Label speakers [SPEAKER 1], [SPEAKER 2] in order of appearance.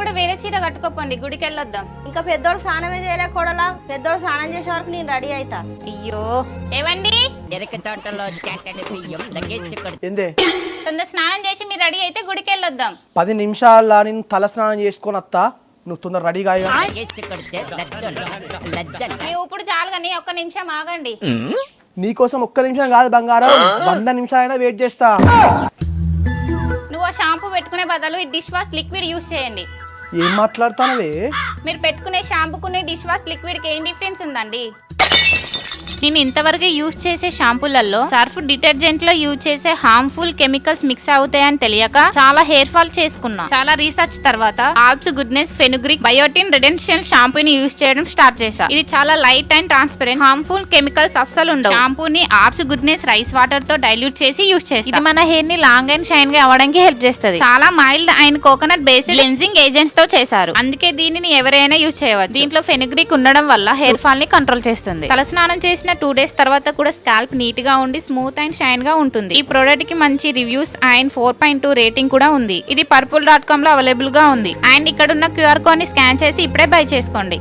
[SPEAKER 1] కూడా వేరే చీర కట్టుకోపోండి, గుడికి వెళ్ళొద్దాం.
[SPEAKER 2] ఇంకా పెద్దోడు స్నానమే చేయలే కోడలా. పెద్దోడు స్నానం చేసే వరకు నేను రెడీ అవుతా.
[SPEAKER 1] అయ్యో ఏవండి,
[SPEAKER 3] ఏందే
[SPEAKER 1] తొందర స్నానం చేసి మీరు రెడీ అయితే గుడికి వెళ్ళొద్దాం.
[SPEAKER 3] 10 నిమిషాల నేను తల స్నానం చేసుకొని వస్తా, నువ్వు తొందర రెడీగా
[SPEAKER 1] మీ ఊపుడు చాలు కానీ ఒక్క నిమిషం ఆగండి.
[SPEAKER 3] నీకోసం ఒక్క నిమిషం కాదు బంగారం, 100 నిమిషాలైనా వెయిట్ చేస్తా.
[SPEAKER 1] నువ్వు ఆ షాంపూ పెట్టుకునే బదులు ఈ డిష్ వాష్ లిక్విడ్ యూజ్ చేయండి.
[SPEAKER 3] ఏం మాట్లాడుతానవే?
[SPEAKER 1] మీరు పెట్టుకునే షాంపూకునే డిష్ వాష్ లిక్విడ్కి ఏం డిఫరెన్స్ ఉందండి? నేను ఇంతవరకు యూజ్ చేసే షాంపూలలో సర్ఫ్ డిటర్జెంట్ లో యూజ్ చేసే హార్మ్ఫుల్ కెమికల్స్ మిక్స్ అవుతాయని తెలియక చాలా హెయిర్ ఫాల్ చేసుకున్నా. చాలా రీసెర్చ్ తర్వాత Alps Goodness fenugreek biotin redensyl షాంపూని యూజ్ చేయడం స్టార్ట్ చేశా. ఇది చాలా light and transparent, harmful chemicals అస్సలు ఉండవు. షాంపూని ఆల్ప్స్ గుడ్నెస్ రైస్ వాటర్ తో డైల్యూట్ చేసి యూజ్ చేస్తాం. ఇది మన హెయిర్ ని లాంగ్ అండ్ షైన్ గా అవ్వడానికి హెల్ప్ చేస్తుంది. చాలా mild and coconut based cleansing agents తో చేశారు, అందుకే దీనిని ఎవరైనా యూజ్ చేయవచ్చు. దీంట్లో ఫెనుగ్రిక్ ఉండడం వల్ల హెయిర్ ఫాల్ ని కంట్రోల్ చేస్తుంది. తలస్నానం చేసిన 2 days తర్వాత కూడా స్కాల్ప్ నీట్ గా ఉండి స్మూత్ అండ్ షైన్ గా ఉంటుంది. ఈ ప్రోడక్ట్ కి మంచి రివ్యూస్ అండ్ 4.2 రేటింగ్ కూడా ఉంది. ఇది purple.com లో అవైలబుల్ గా ఉంది. అండ్ ఇక్కడ ఉన్న QR కోడ్ ని స్కాన్ చేసి ఇప్పుడే బై చేసుకోండి.